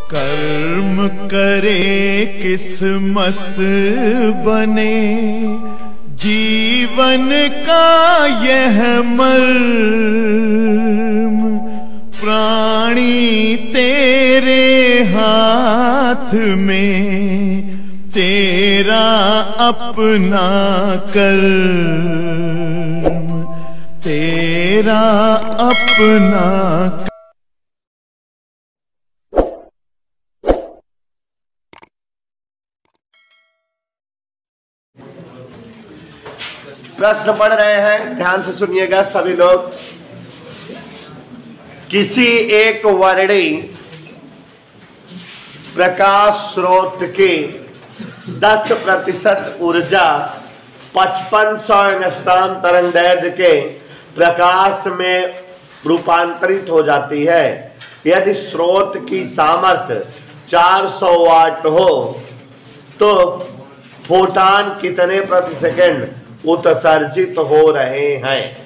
कर्म करे किस्मत बने, जीवन का यह मर्म, प्राणी तेरे हाथ में, तेरा अपना कर्म, तेरा अपना। प्रश्न पढ़ रहे हैं, ध्यान से सुनिएगा सभी लोग। किसी एक वर्णी प्रकाश स्रोत की 10% ऊर्जा 5500 एंगस्ट्रॉम तरंगदैर्घ्य के प्रकाश में रूपांतरित हो जाती है। यदि स्रोत की सामर्थ्य 400 वाट हो तो फोटान कितने प्रति सेकंड उत्सर्जित हो रहे हैं।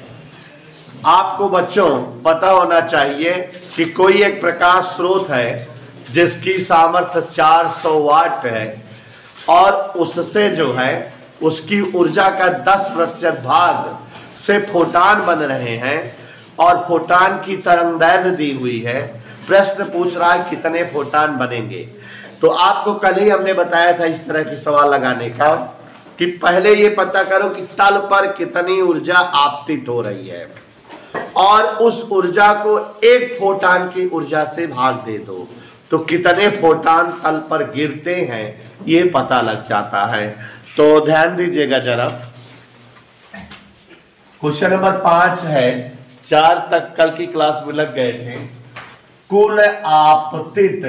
आपको बच्चों पता होना चाहिए कि कोई एक प्रकाश स्रोत है जिसकी सामर्थ्य 400 वाट है और उससे जो है उसकी ऊर्जा का 10% भाग से फोटान बन रहे हैं और फोटान की तरंगदैर्घ्य दी हुई है। प्रश्न पूछ रहा है कितने फोटान बनेंगे। तो आपको कल ही हमने बताया था इस तरह की सवाल लगाने का कि पहले ये पता करो कि तल पर कितनी ऊर्जा आपतित हो रही है और उस ऊर्जा को एक फोटान की ऊर्जा से भाग दे दो तो कितने फोटान तल पर गिरते हैं ये पता लग जाता है। तो ध्यान दीजिएगा जरा। क्वेश्चन नंबर 5 है, 4 तक कल की क्लास में लग गए थे। कुल आपतित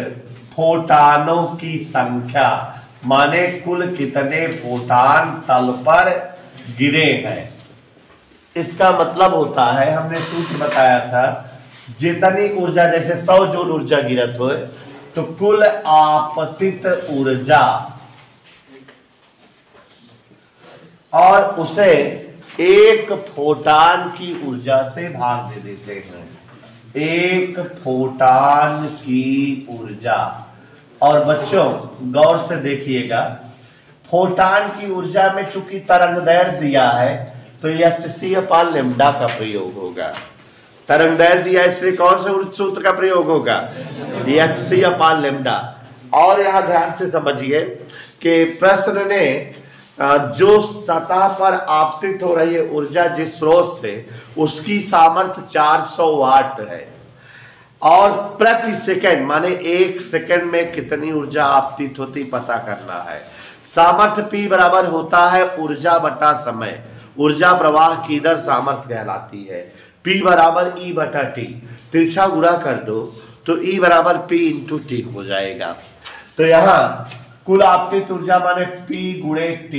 फोटानों की संख्या, माने कुल कितने फोटान तल पर गिरे हैं। इसका मतलब होता है, हमने सूत्र बताया था, जितनी ऊर्जा, जैसे 100 जूल ऊर्जा गिरत हो तो कुल आपतित ऊर्जा और उसे एक फोटान की ऊर्जा से भाग दे देते हैं। एक फोटान की ऊर्जा। और बच्चों गौर से देखिएगा, फोटान की ऊर्जा में चूंकि तरंगदैर्घ्य दिया है तो hc/λ का प्रयोग होगा। तरंगदैर्घ्य दिया इसलिए कौन से सूत्र का प्रयोग होगा, hc/λ। और यहां ध्यान से समझिए कि प्रश्न ने जो सतह पर आपतित हो रही है ऊर्जा जिस स्रोत से, उसकी सामर्थ्य 400 वाट है और प्रति सेकंड माने 1 सेकंड में कितनी ऊर्जा आपतित होती पता करना है। सामर्थ्य P बराबर होता है ऊर्जा बटा समय। ऊर्जा प्रवाह की दर सामर्थ्य कहलाती है। P बराबर E बटा T, तिरछा गुणा कर दो तो E बराबर P इंटू T हो जाएगा। तो यहाँ कुल आपतित ऊर्जा माने P गुणे T।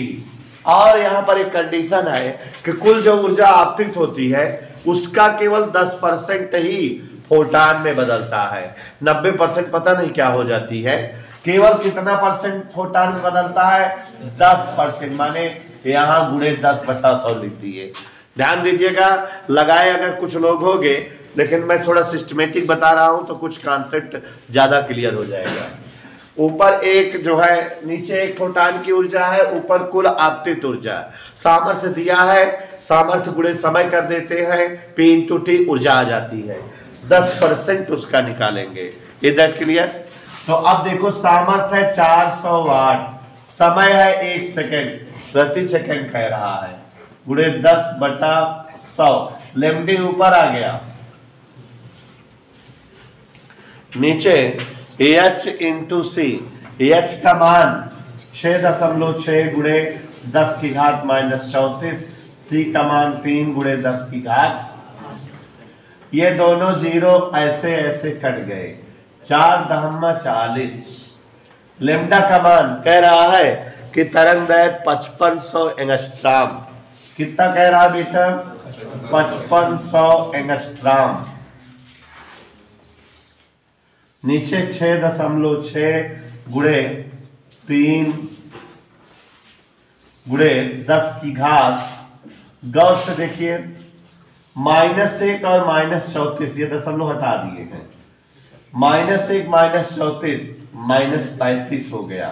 और यहाँ पर एक कंडीशन है कि कुल जो ऊर्जा आपतित होती है उसका केवल 10% ही फोटान में बदलता है। 90% पता नहीं क्या हो जाती है। केवल कितना परसेंट फोटान में बदलता है, 10%, माने यहाँ गुणे 10/100 लिख दिए। ध्यान दीजिएगा, लगाए अगर कुछ लोग होंगे, लेकिन मैं थोड़ा सिस्टमेटिक बता रहा हूं तो कुछ कॉन्सेप्ट ज्यादा क्लियर हो जाएगा। ऊपर एक जो है, नीचे एक फोटान की ऊर्जा है, ऊपर कुल आपतित ऊर्जा। सामर्थ्य दिया है, सामर्थ्य गुणे समय कर देते हैं, P इंटू T ऊर्जा आ जाती है। 10% उसका निकालेंगे। इधर क्लियर। तो अब देखो, सामर्थ्य है 400 वाट, समय है 1 सेकंड, प्रति सेकंड कह रहा है, गुणे 10/100। लेमडी ऊपर आ गया, नीचे H इंटू C। H का मान 6.6 गुणे 10 की घात -34, C का मान 3 गुणे 10 की घात। ये दोनों जीरो ऐसे ऐसे कट गए, 4×40। लेमडा का मान कह रहा है कि तरंगदैर्घ्य 5500 एंगस्ट्रॉम। कितना कह रहा है बेटा, 5500 एंगस्ट्रॉम। नीचे 6.6 गुणे 3 गुणे 10 की घात। गौर से देखिए, -1 और -34 ये दशमलव हटा दिए हैं। -1 -34 -35 हो गया,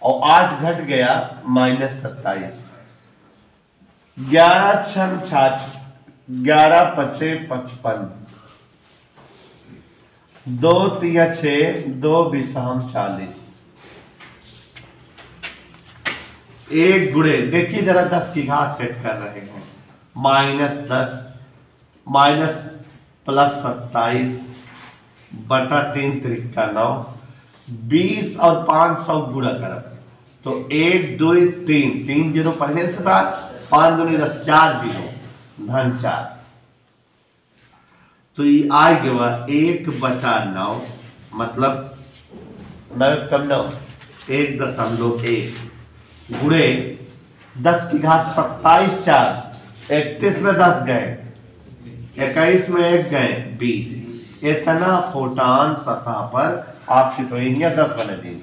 और 8 घट गया -27। 11 छम 66, 11 पचे 55, 2 तिया 6, 2 बिसाम 40। एक गुणे, देखिए जरा 10 की घात सेट कर रहे हैं, -10 माइनस प्लस 27 बटा 3 त्रिका 9, 20 और 500 गुणा कर, तो 1 2 3, 3 जीरो पहले से बात, 5 दूनी 10, 4 जीरो धन 4, तो ये आ गया 1/9, मतलब 9 कम 9, 1.1 गुणे 10 की घात 27 4, 31 में 10 गए, 21 में 1 गए 20, इतना फोटान सतह पर आपकी तो 10 बने दी,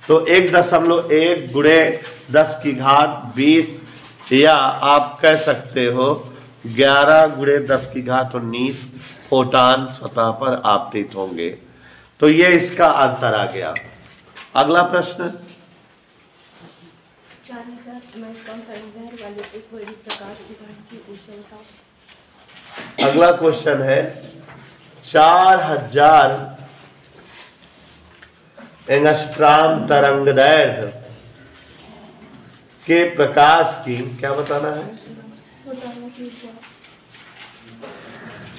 तो 1.1 गुणे 10 की घात 20, या आप कह सकते हो 11 गुणे 10 की घात 19 फोटान सतह पर आपतित होंगे। तो ये इसका आंसर आ गया। अगला प्रश्न, 4000 एंगस्ट्रॉम तरंगदैर्घ्य वाले एक बड़ी प्रकाश विकिरण की ऊर्जा बताओ। अगला क्वेश्चन है 4000 एंगस्ट्रॉम तरंगदैर्घ्य के प्रकाश की क्या बताना है?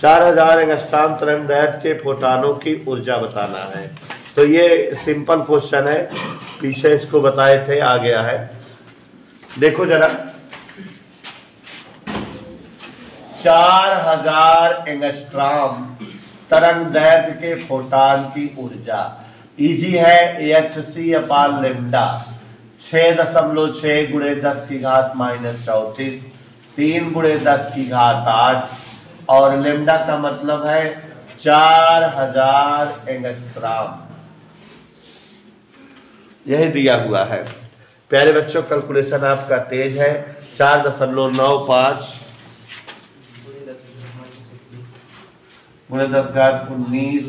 4000 एंगस्ट्रॉम तरंगदैर्घ्य के फोटानों की ऊर्जा बताना है। तो ये सिंपल क्वेश्चन है, पीछे इसको बताए थे, आ गया है। देखो जरा, 4000 एंगस्ट्रॉम तरंगदैर्घ्य के फोटान की ऊर्जा इजी है, hc/λ 6.6 गुणे 10 की घात -34, 3 गुणे 10 की घात 8, और लेमडा का मतलब है 4000 एंगस्ट्रॉम, यही दिया हुआ है। प्यारे बच्चों, कैलकुलेशन आपका तेज है। 4.95 गुणे 10 घात 19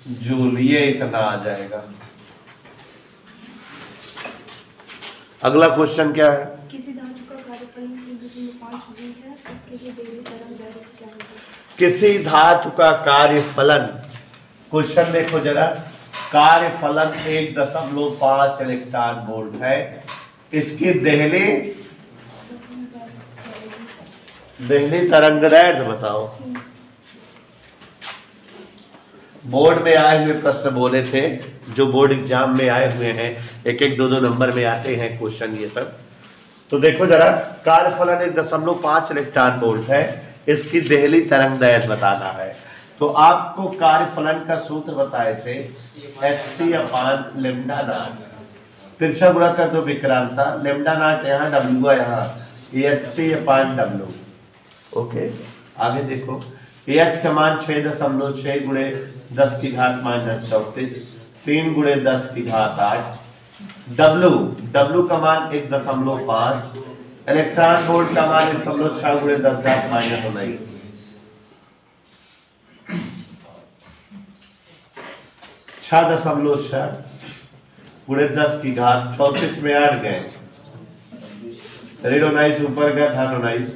जूल, ये इतना आ जाएगा। अगला क्वेश्चन क्या है? किसी धातु का कार्यफलन 3.5 जूल है, इसके लिए देरी तरंगदैर्घ्य क्या होगी? किसी धातु का कार्यफलन, क्वेश्चन देखो जरा, कार्यफलन 1.5 इलेक्ट्रॉन वोल्ट है, इसकी देहली तरंगदैर्घ्य बताओ। बोर्ड में आए हुए प्रश्न बोले थे, जो बोर्ड एग्जाम में आए हुए हैं, 1-1 2-2 नंबर में आते हैं क्वेश्चन ये सब। तो देखो जरा, कार्यफलन 1.5 इलेक्ट्रॉन वोल्ट है, इसकी देहली तरंगदैर्घ्य बताना है। तो आपको कार्यफलन का सूत्र बताए थे, hc/λ, तिरछा गुणा कर दो विक्रांता, λ0 यहाँ, w यहाँ, hc/w। ओके, आगे देखो, h का मान 6.6 गुणे 10 की घात -34, 3 गुणे 10 की घात 8, w का मान 1.5, इलेक्ट्रॉन वोल्ट का मान 1.6 गुणे 10 घात -19, 6.6 गुणे 10 की घात 34 में 8 गए, 19 ऊपर गया था 19,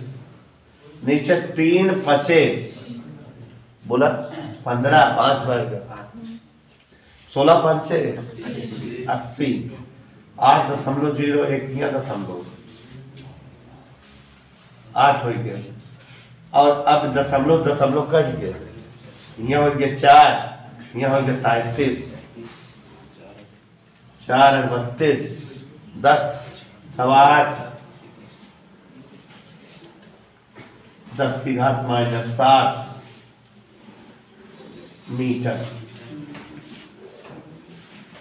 नीचे 3 बचे, बोला 15, 5 वर्ग 16 पंचे 80, 8.01 किया 8 हो गया, और अब दशमलव कट गया, यहाँ हो गया 4, यहाँ हो गया 33, 4 32, 10 8, 10 की घात -7 मीटर।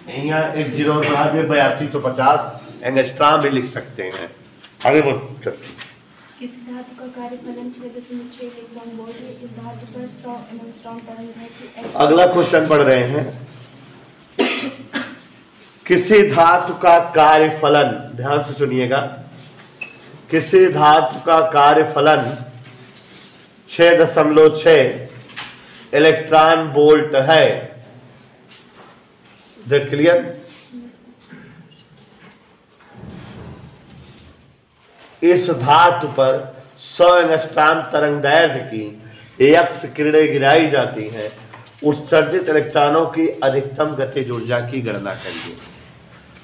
यहाँ एक जीरो बढ़ा दे, 8250 एंगस्ट्रॉम भी लिख सकते हैं। आगे बोल। किसी धातु का कार्यफलन 6.6 इलेक्ट्रॉन वोल्ट है, इस धातु पर 100 एंगस्ट्रॉम तरंगदैर्घ्य की। अगला क्वेश्चन पढ़ रहे हैं, किसी धातु का कार्यफलन, ध्यान से सुनिएगा, किसी धातु का कार्यफलन 6.6 इलेक्ट्रॉन वोल्ट है। देख क्लियर? इस धातु पर 100 एंगस्ट्रॉम तरंगदैर्घ्य की एक्स किरणें गिराई जाती हैं। उत्सर्जित इलेक्ट्रॉनों की अधिकतम गतिज ऊर्जा की गणना करिए।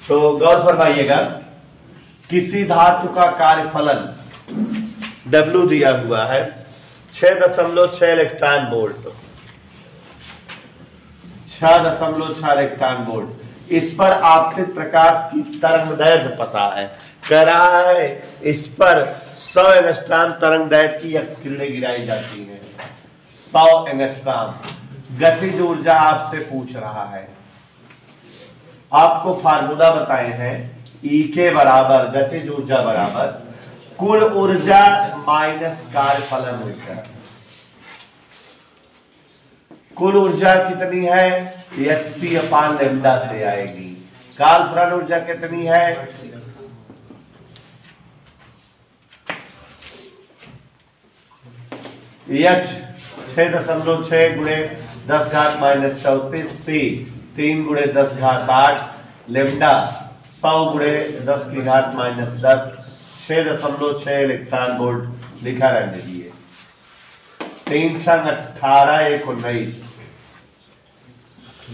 तो गौर फरमाइएगा, किसी धातु का कार्यफलन W दिया हुआ है 6.6 इलेक्ट्रॉन वोल्ट, 6.6 इलेक्ट्रॉन वोल्ट। इस पर आपतित प्रकाश की तरंगदैर्घ्य पता है, कह रहा है इस पर 100 एंगस्ट्रॉम तरंगदैर्घ्य की किरणें गिराई जाती हैं। 100 एंगस्ट्रॉम गतिज ऊर्जा आपसे पूछ रहा है। आपको फार्मूला बताए हैं, E के बराबर गतिज ऊर्जा बराबर कुल ऊर्जा माइनस कार्यफलन ऊर्जा। कुल ऊर्जा कितनी है? hc/λ से आएगी। कार्यफलन ऊर्जा कितनी है? h 6.6 गुणे 10 घात -34 c 3 गुणे 10 घात 8 लेमडा 100 गुणे 10 की घात -10 6.6 इलेक्ट्रॉन वोल्ट लिखा रहने दीजिए। 3 संग 18 1 19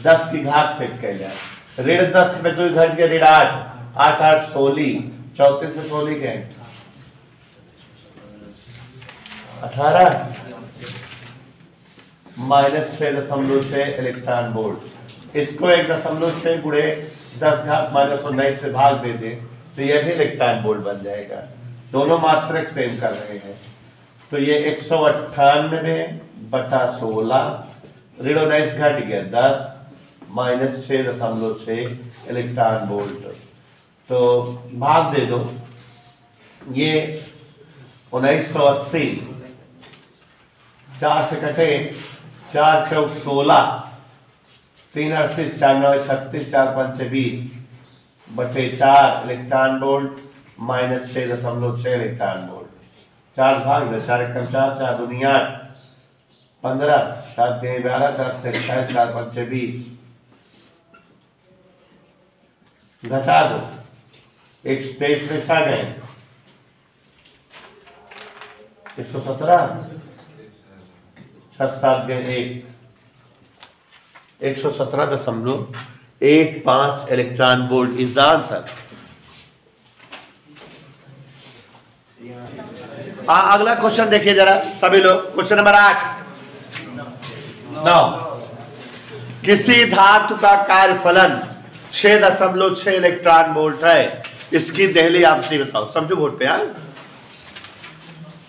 10 की घात से कह जाए ऋण 10 में 2 घट के ऋण 8 8 8 16 34 में 16 के 18 -6.6 इलेक्ट्रॉन वोल्ट। इसको 1.6 गुणे 10 घात -19 से भाग दे दे तो यह भी इलेक्ट्रॉन वोल्ट बन जाएगा। दोनों मात्रक सेम कर रहे हैं तो ये 198/16 ऋण 19 घट गया 10 -6.6 इलेक्ट्रॉन वोल्ट। तो भाग दे दो, ये 1980 4 से कटे 4 चौक 16 3 38 4 9 36 4 5 20 बटे 4 इलेक्ट्रॉन वोल्ट -6.6 इलेक्ट्रॉन वोल्ट। 4 भाग दो 4 एकम 4 4 दूनी 8 15 4 3 12 4 से 28 4 5 20 घटा दो 123 में छा गए 117 6 7 गए 117.15 electron volt is the answer. अगला क्वेश्चन देखिए जरा सभी लोग, क्वेश्चन नंबर 8 9। किसी धातु का कार्यफलन 6.6 इलेक्ट्रॉन वोल्ट है, इसकी देहली आवृत्ति बताओ। समझो बोर्ड पे यार,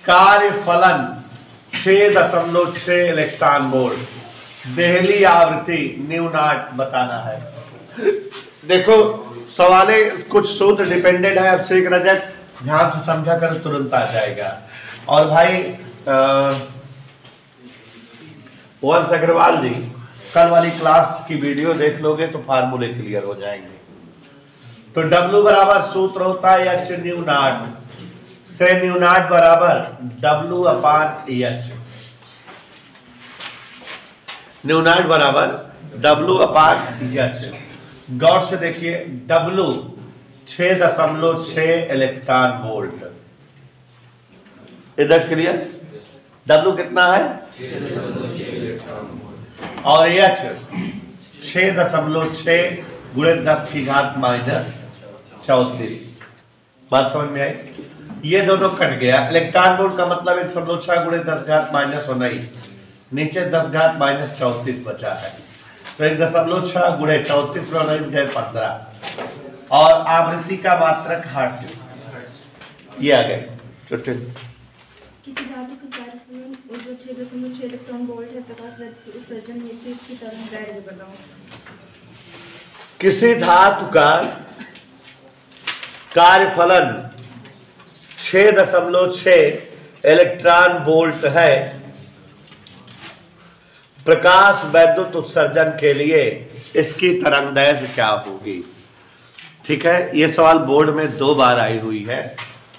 कार्यफलन 6.6 इलेक्ट्रॉन वोल्ट, देहली आवृत्ति न्यू नॉट बताना है। देखो सवाले कुछ सूत्र डिपेंडेंट है, अब से एक नजर ध्यान से समझा कर तुरंत आ जाएगा। और भाई वंश अग्रवाल जी कल वाली क्लास की वीडियो देख लोगे तो फार्मूले क्लियर हो जाएंगे। तो W बराबर सूत्र होता है H न्यू नॉट से न्यू नॉट बराबर W/H। न्यू नॉट बराबर W/H। गौर से देखिए W 6.6 इलेक्ट्रॉन वोल्ट, इधर क्लियर। W कितना है और H 6.6 गुणे 10 की घात -34। बात समझ में आई? ये दोनों कट गया। इलेक्ट्रॉन वोल्ट का मतलब 1.6 गुणे 10 घात -19, नीचे 10 घात -34 बचा है तो 1.6 गुणे 34 में 19 गए 15 और आवृत्ति का मात्रक हर्ट्ज ये आ गए। किसी धातु का कार्यफलन ऊर्जा 6.6 इलेक्ट्रॉन वोल्ट है, प्रकाश रथ की उत्सर्जन हेतु इसकी तरंगदैर्घ्य बताओ। किसी धातु का कार्यफलन 6.6 इलेक्ट्रॉन वोल्ट है, प्रकाश वैद्युत उत्सर्जन के लिए इसकी तरंगदैर्घ्य क्या होगी? ठीक है, ये सवाल बोर्ड में 2 बार आई हुई है,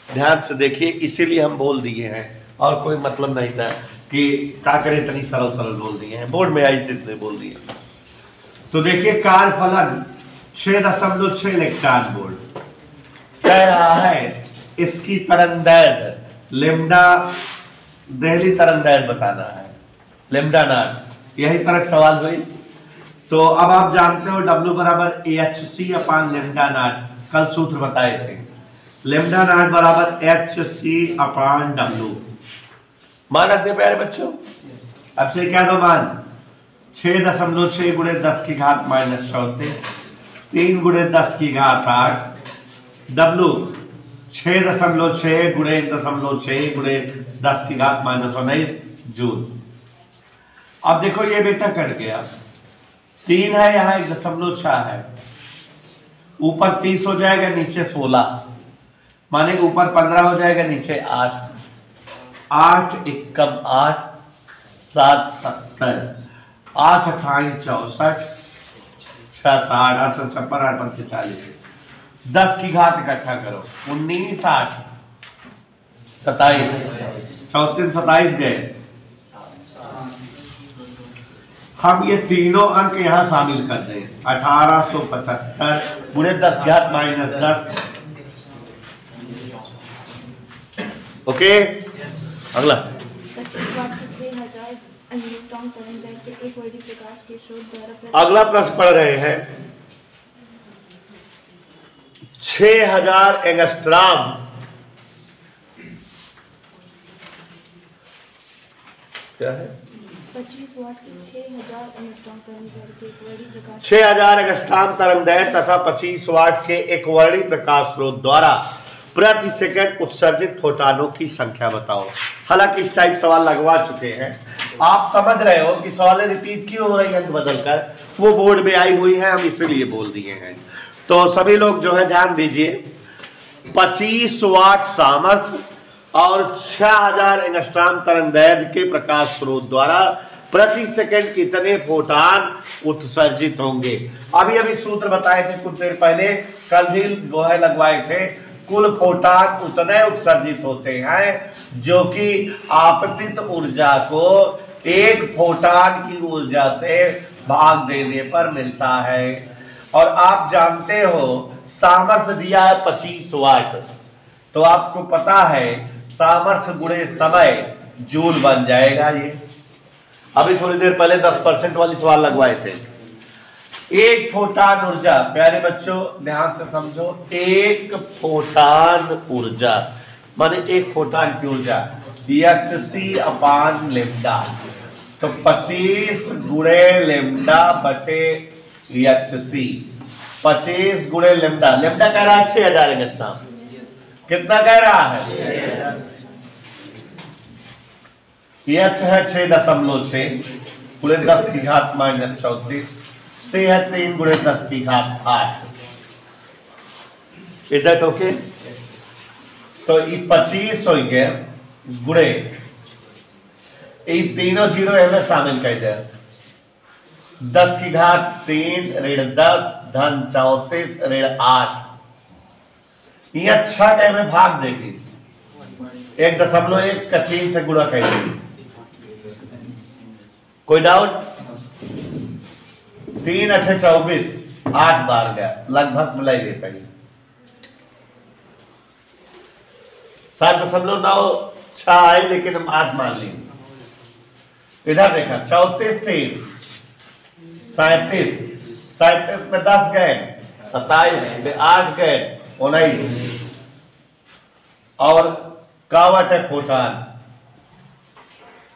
ध्यान से देखिए, इसीलिए हम बोल दिए हैं और कोई मतलब नहीं था कि क्या करें, इतनी सरल सरल बोल दिए हैं, बोर्ड में आई इतने बोल दिए। तो देखिए कार्य फलन 6.6 इलेक्ट्रॉन वोल्ट कह रहा है, इसकी तरंगदैर्घ्य लेमडा, दहली तरंगदैर्घ्य बताना है, लेमडा नॉट, यही तरह सवाल हुई। तो अब आप जानते हो W बराबर HC अपान लेमडा नॉट, कल सूत्र बताए थे, लेमडा नॉट बराबर HC अपान W। मान रखते प्यारे बच्चों, अब से क्या दो मान, 6.6 गुणे 10 की घात -34, 3 गुणे 10 की घात 8, W 6.6 गुणे 0.6 गुणे 10 की घात -19 जूल। अब देखो ये बेटा कट गया, 3 है यहाँ 1.6 है, ऊपर 30 हो जाएगा, नीचे 16, माने ऊपर 15 हो जाएगा, नीचे 8, 8 एकम 8, 7 70, 8 28 64, 6 60, 8 56, 8 55 40, 10 की घात इकट्ठा करो, 19 8 27, 34 27 गए। हम ये तीनों अंक यहां शामिल कर दें, 1875 गुणे 10 घात -10। ओके, अगला 25 वाट की 6000 एंगस्ट्रॉम तरंगदैर्घ्य के एक वर्णी प्रकाश के स्रोत द्वारा अगला प्रश्न पढ़ रहे हैं। 6000 एंगस्ट्रॉम क्या है, 25 वाट की 6000 एंगस्ट्रॉम तरंगदैर्घ्य के एक वर्णी प्रकाश 6000 एंगस्ट्रॉम तरंगदैर्घ्य तथा 25 वाट के एक वर्णी प्रकाश स्रोत द्वारा प्रति सेकंड उत्सर्जित फोटॉनों की संख्या बताओ। हालांकि इस टाइप सवाल लगवा चुके हैं, आप समझ रहे हो कि सवाल रिपीट क्यों हो रही है, बदलकर वो बोर्ड में आई हुई है, हम इसीलिए बोल दिए हैं। तो सभी लोग जो है ध्यान दीजिए, 25 वाट सामर्थ्य और 6000 एंगस्ट्रॉम तरंगदैर्घ्य के प्रकाश स्रोत द्वारा प्रति सेकंड कितने फोटॉन उत्सर्जित होंगे। अभी अभी सूत्र बताए थे कुछ देर पहले, कल भी गोहे लगवाए थे, कुल फोटॉन उतने उत्सर्जित होते हैं जो कि आपतित ऊर्जा को एक फोटॉन की ऊर्जा से भाग देने पर मिलता है। और आप जानते हो सामर्थ्य दिया है 25 वाट, तो आपको पता है सामर्थ्य गुणे समय जूल बन जाएगा। ये अभी थोड़ी देर पहले 10% वाली सवाल लगवाए थे। एक फोटॉन ऊर्जा, प्यारे बच्चों ध्यान से समझो, एक फोटॉन ऊर्जा माने एक फोटॉन की ऊर्जा HC अपान लेमडा, तो 25 गुणे लेमडा बटे HC, 25 गुणे लेमडा, लेमडा कह रहा है 6000 एंगस्ट्रॉम, कितना कह रहा है, H है 6.6 गुणे 10 की घात -34, से है 3 गुणे 10 की घात 8। Is that okay? तो ये 25 हो गया गुणे, ये तीनों जीरो में शामिल कर दे, 10 की घात 3 ऋण 10 धन 34 ऋण 8, ये अच्छा कह में भाग देगी, 1.1 का 3 से गुणा कर देगी। कोई डाउट? 3 8 24, 8 बार गया, लगभग मिलाई लेता ही 7.96 आई, लेकिन हम 8 मान ली। इधर देखा 34 3 37, 37 में 10 गए, 27 में 8 गए, 19, और कावट है फोटॉन,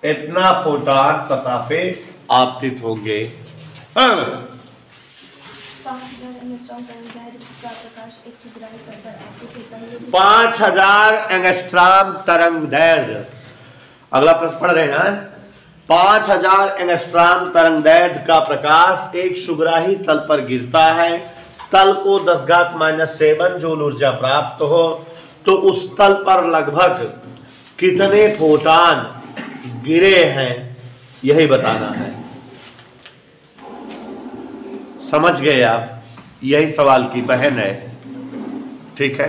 इतना फोटॉन सतह पे आपतित होंगे। 5000 एंगस्ट्रॉम तरंगदैर्घ्य, अगला प्रश्न पढ़ रहे हैं। 5000 एंगस्ट्रॉम तरंगदैर्घ्य का प्रकाश एक सुग्राही तल पर गिरता है, तल को 10⁻⁷ जूल ऊर्जा प्राप्त हो, तो उस तल पर लगभग कितने फोटॉन गिरे हैं, यही बताना है। समझ गए आप? यही सवाल की बहन है, ठीक है।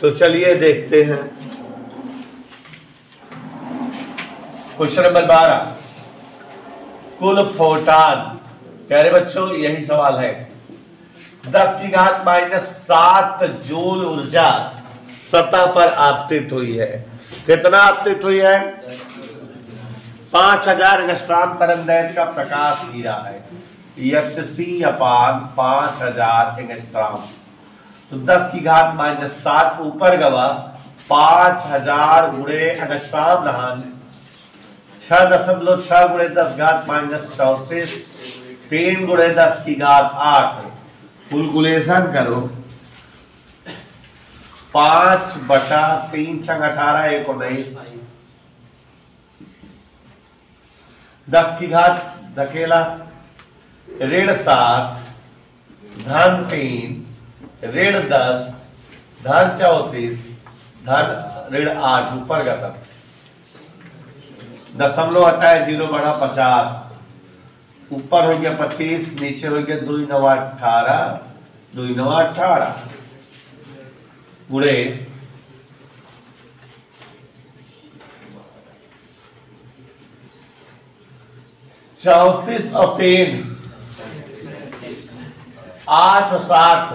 तो चलिए देखते हैं। क्वेश्चन नंबर 12, कुल फोटान। प्यारे बच्चों यही सवाल है। 10⁻⁻7 जूल ऊर्जा सतह पर आपतित हुई है। कितना आपतित हुई है? 5000 एंगस्ट्रॉम तरंगदैर्घ्य का प्रकाश गिरा है। Hc/5000 angstrom. तो 10⁻⁻7 ऊपर गवा 5000 गुणे एंगस्ट्रॉम रहा 6.6 गुणे 10⁻⁻34 3 गुणे 10⁸ कैलकुलेशन करो। 5/3 × 18 19 10⁻, धकेला -7 धन 3 -10 धन 34 धन -8 ऊपर का तक दशमलव हटाए 0 बढ़ा 50 ऊपर हो गया 25 नीचे हो गया 2 × 9 18 2 × 9 18 गुणे 34 और 3 8 और 7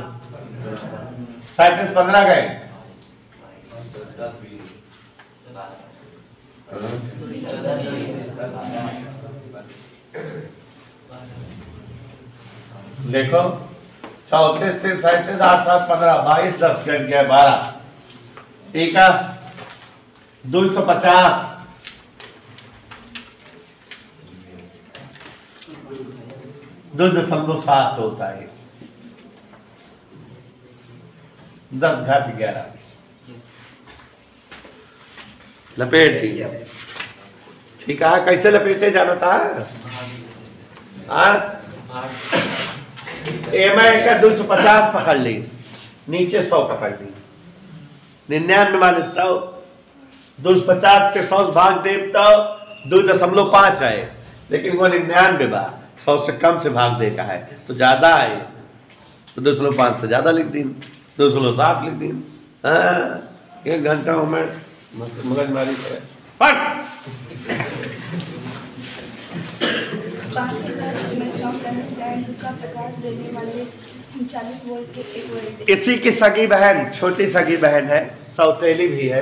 37 15 गए। देखो 34 3 37 8 7 15 22 10 कट गया 12 एक 250 2.7 होता है 10⁻11 लपेट दिया। ठीक है कैसे लपेटे जाना था? एम का 250 पकड़ ली नीचे 100 पकड़ ली 99 मान देता हूं 250 के 100 भाग दे तो 2.5 आए लेकिन वो 99 बा 100 से कम से भाग दे का है तो ज्यादा आए तो 2.5 से ज्यादा लिख दी 2.7 लिख दी। एक घंटा में मगजमारी करे फट 5000 एंगस्ट्रॉम तरंगदैर्घ्य का प्रकाश देने वाले 40 वोल्ट के एक वोल्ट। किसी की सगी बहन छोटी सगी बहन है सौतेली भी है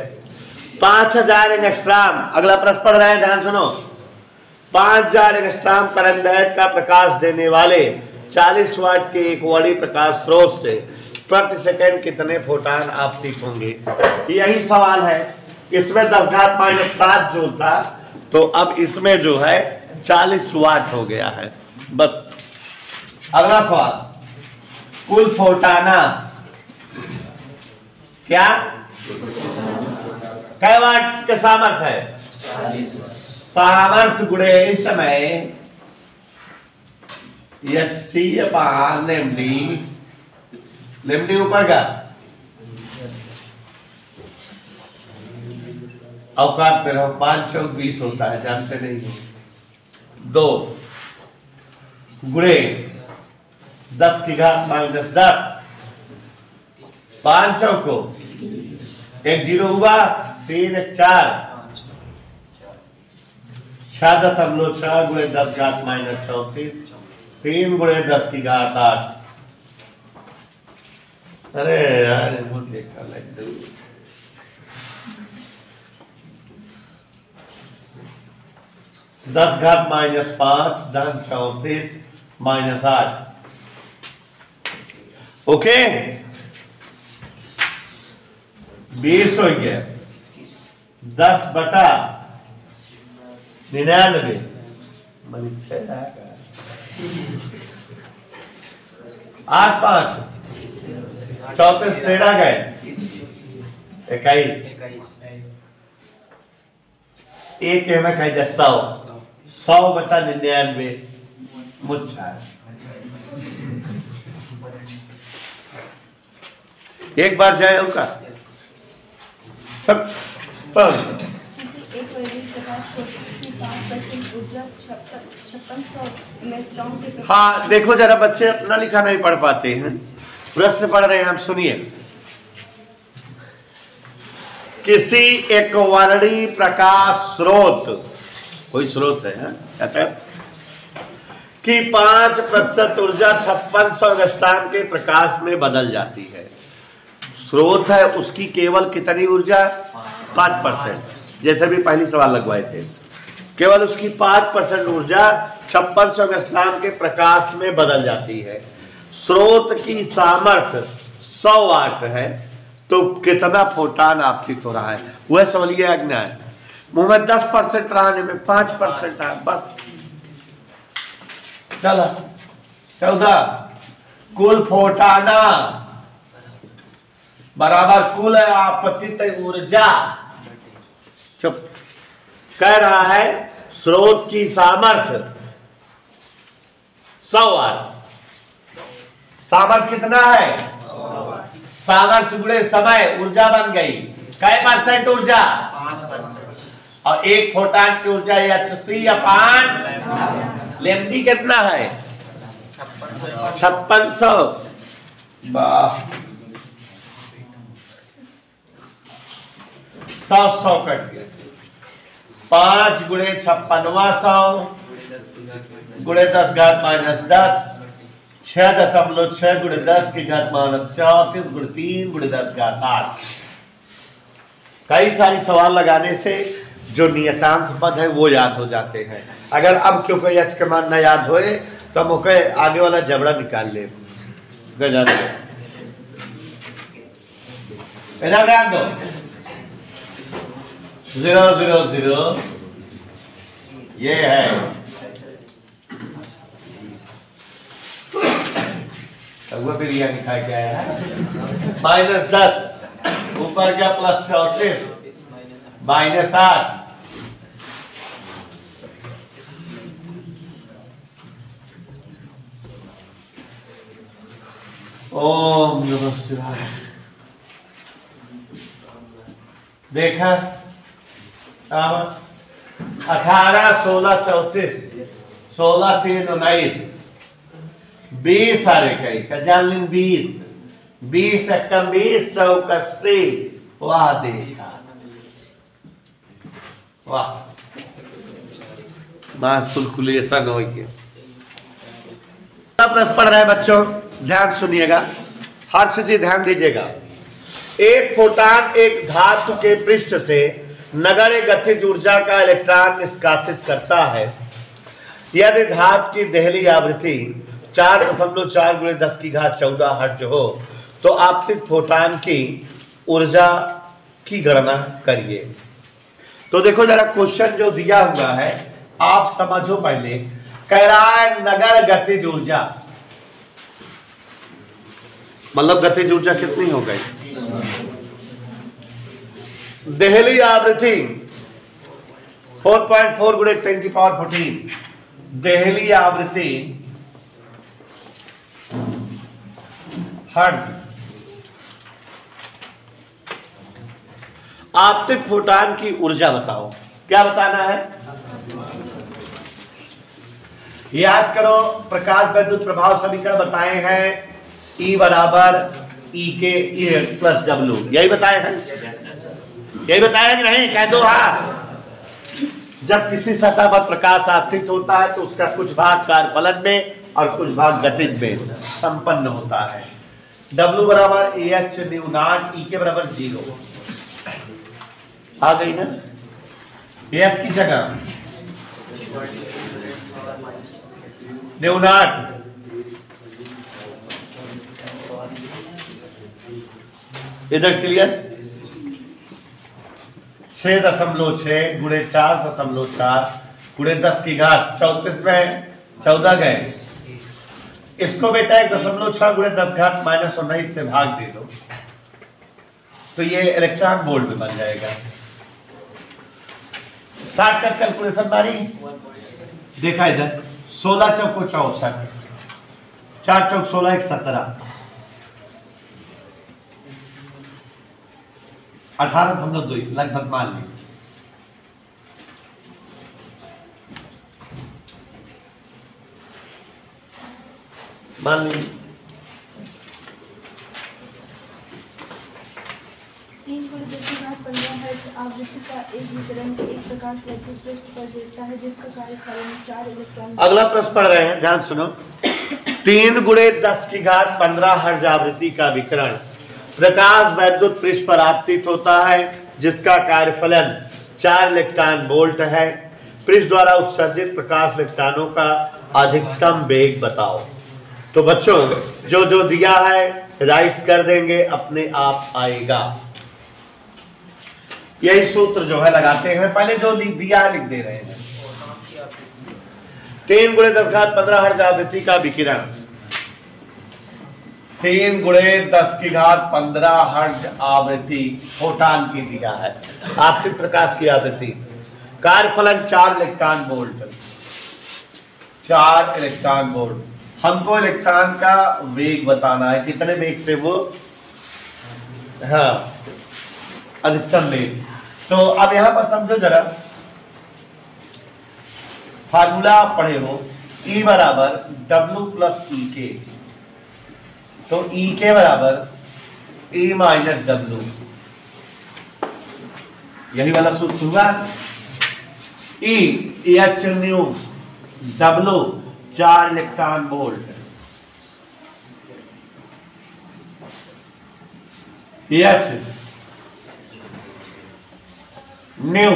5000 एंगस्ट्रॉम। अगला प्रश्न पढ़ रहे हैं ध्यान सुनो। 5000 एंगस्ट्रॉम तरंगदैर्घ्य का प्रकाश देने वाले 40 वाट के एक वॉडी प्रकाश स्रोत से प्रति सेकंड कितने फोटान आपतित होंगे? यही सवाल है। इसमें 10⁻⁻7 जूल था तो अब इसमें जो है 40 वाट हो गया है बस। अगला सवाल कुल फोटाना क्या कै वाट के सामर्थ्य है? 40 सामर्थ्य गुणे इस समय लेमडी ऊपर का अवकाश पे रहो 5 चौक 20 होता है जानते नहीं हो 2 गुणे 10⁻⁻10 5 चौको 1 0 हुआ 3 1 4 6.6 गुणे 10⁻⁻34 3 गुणे 10⁸ अरे यार मुझे का लड्डू 10⁻⁻5 धन 34 -8 ओके 20 हो गया 10/99 8 5 34 13 गए 21 एक में कही 100/99 मुच्छा एक बार जाए उनका सब एक वैदिक प्रकाश को 5% ऊर्जा 5600 एंगस्ट्रॉम के। हाँ देखो जरा बच्चे अपना लिखा नहीं पढ़ पाते हैं प्रश्न पढ़ रहे हैं हम सुनिए। किसी एक वर्णी प्रकाश स्रोत कोई स्रोत है, अच्छा कि 5% ऊर्जा 5600 एंगस्ट्रॉम के प्रकाश में बदल जाती है। स्रोत है उसकी केवल कितनी ऊर्जा? 5%। जैसे भी पहली सवाल लगवाए थे, केवल उसकी 5% ऊर्जा 5600 एंगस्ट्रॉम के प्रकाश में बदल जाती है। स्रोत की सामर्थ्य 100 वाट है, तो कितना फोटान आपतित हो रहा है? वह सवालिया आज्ञा है। मुंह में 10% रहने में 5% है बस। चलो 14 कुल फोटाना बराबर कुल आपतित ऊर्जा। चुप। कह रहा है स्रोत की सामर्थ्य 100 वाट। सामर्थ्य कितना है? सामर्थ्य गुणे समय ऊर्जा बन गई। कै परसेंट ऊर्जा? 5%। और एक फोटान की ऊर्जा hc/। लेंदी कितना है? 5600। 100 कट गया। 5 गुणे 56,100 गुणे 10 घात -10 6.6 गुणे 10 की घात -34 गुणे 3 गुणे 10 घात 8। कई सारी सवाल लगाने से जो नियतांक पद है वो याद हो जाते हैं। अगर अब क्योंकि एच के मान न याद होए तो हम ओके आगे वाला जबड़ा निकाल ले। इधर ध्यान दो। 0 0 0 ये है बिरयानी खा के आया है। -10 ऊपर क्या +34 -8। ओम नमः शिवाय। देखा 18 16 34 16 3 19 20 सारे कई का जान लें 20 एकम 20 180। वाह देखा वाह कैलकुलेशन हो गया। प्रश्न पढ़ रहे हैं बच्चों, ध्यान सुनिएगा, हर्ष जी ध्यान दीजिएगा। एक फोटान एक धातु के पृष्ठ से नगण्य गतिज ऊर्जा का इलेक्ट्रॉन निष्कासित करता है। यदि धातु की देहली आवृत्ति 4.4 × 10⁻14 हर्ट्ज हो तो आपतित फोटान की ऊर्जा की गणना करिए। तो देखो जरा क्वेश्चन जो दिया हुआ है आप समझो। पहले कह रहा है नगण्य गतिज ऊर्जा, मतलब गतिज ऊर्जा कितनी हो गई? देहली आवृत्ति 4.4 × 10⁻14। देहली आवृत्ति हर्ट्ज। आपतित फोटान की ऊर्जा बताओ, क्या बताना है? याद करो प्रकाश विद्युत प्रभाव समीकरण बताए हैं। E बराबर E + W, यही बताए हैं, यही बताया कि नहीं? कह दो हाँ। जब किसी सतह पर प्रकाश आपतित होता है तो उसका कुछ भाग कार्यफलन में और कुछ भाग गतिज में संपन्न होता है। W बराबर AH न्यूनॉट E के बराबर 0 आ गई ना। AH की जगह न्यूनॉट इधर क्लियर। 6.6 गुणे 4.4 गुणे 10⁻34 में 14 गए। इसको बेटा 1.6 गुणे 10 -19 से भाग दे दो तो ये इलेक्ट्रॉन वोल्ट में बन जाएगा। शॉर्टकट कैलकुलेशन मारी, देखा इधर 16 चौको 64, 4 चौक 16 1 17, 18.2 लगभग मान ली। मान ली 3 × 10⁻15 हर्ट्ज आवृत्ति का एक विकिरण एक प्रकाश वस्तु पृष्ठ पर गिरता है जिसका कार्यफलन 4 इलेक्ट्रॉन। अगला प्रश्न पढ़ रहे हैं, ध्यान सुनो। 3 × 10⁻15 हर्ट्ज आवृत्ति का विकिरण प्रकाश वैद्युत पृष्ठ पर आपतित होता है जिसका कार्यफलन 4 इलेक्ट्रॉन वोल्ट है। पृष्ठ द्वारा उत्सर्जित प्रकाश इलेक्ट्रॉनों का अधिकतम वेग बताओ। तो बच्चों जो जो दिया है राइट कर देंगे, अपने आप आएगा। यही सूत्र जो है लगाते हैं, पहले जो दिया है लिख दे रहे हैं। 3 × 10⁻15 हर्ट्ज आवृत्ति का विकिरण, 3 × 10⁻15 हर्ट्ज आवृत्ति फोटान की दिया है, आपतित प्रकाश की आवृत्ति। कार्यफलन 4 इलेक्ट्रॉन वोल्ट, 4 इलेक्ट्रॉन वोल्ट। हमको इलेक्ट्रॉन का वेग बताना है, कितने वेग से वो, हाँ अधिकतम वेग। तो अब यहां पर समझो जरा, फार्मूला पढ़े हो, E बराबर W प्लस ई के, तो E के बराबर E माइनस W, यही वाला सूत्र हुआ। E H new W 4 electron volt, H new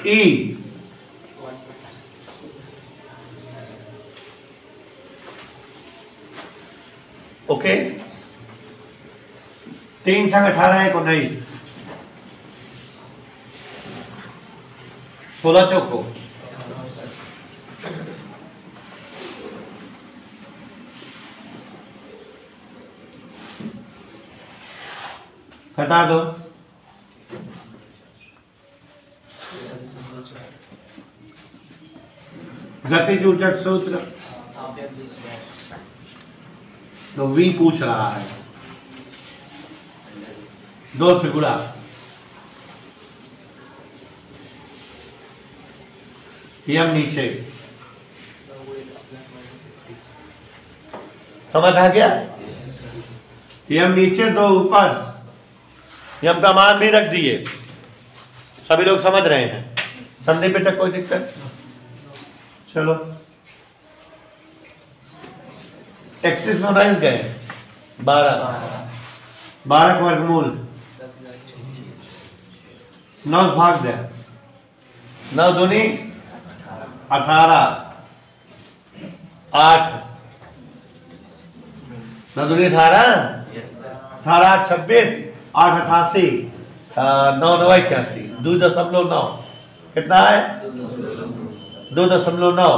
E okay. 3 × 18 = 19, 16 चौको, हटा दो। गतिज ऊर्जा सूत्र तो V पूछ रहा है, 2 से गुणा, M नीचे, समझ आ गया? M नीचे 2 ऊपर, M का मान भी रख दिए, सभी लोग समझ रहे हैं? समझे बेटा, कोई दिक्कत? चलो 31 में 19 गए, 12 का वर्गमूल 9 भाग दे, 9 दूनी 18, 8 9 दूनी 18, 18 26, 8 88, 9 9 81, 2.9 कितना है? 2.9।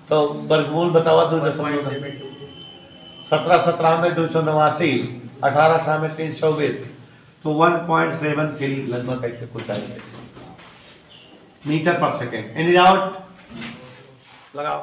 तो वर्गमूल बताओ 2.9। 17 17 में 289, 18 18 में 324, तो 1.73 लगभग ऐसे कुछ आएगा मीटर पर सेकेंड। Any doubt? लगाओ।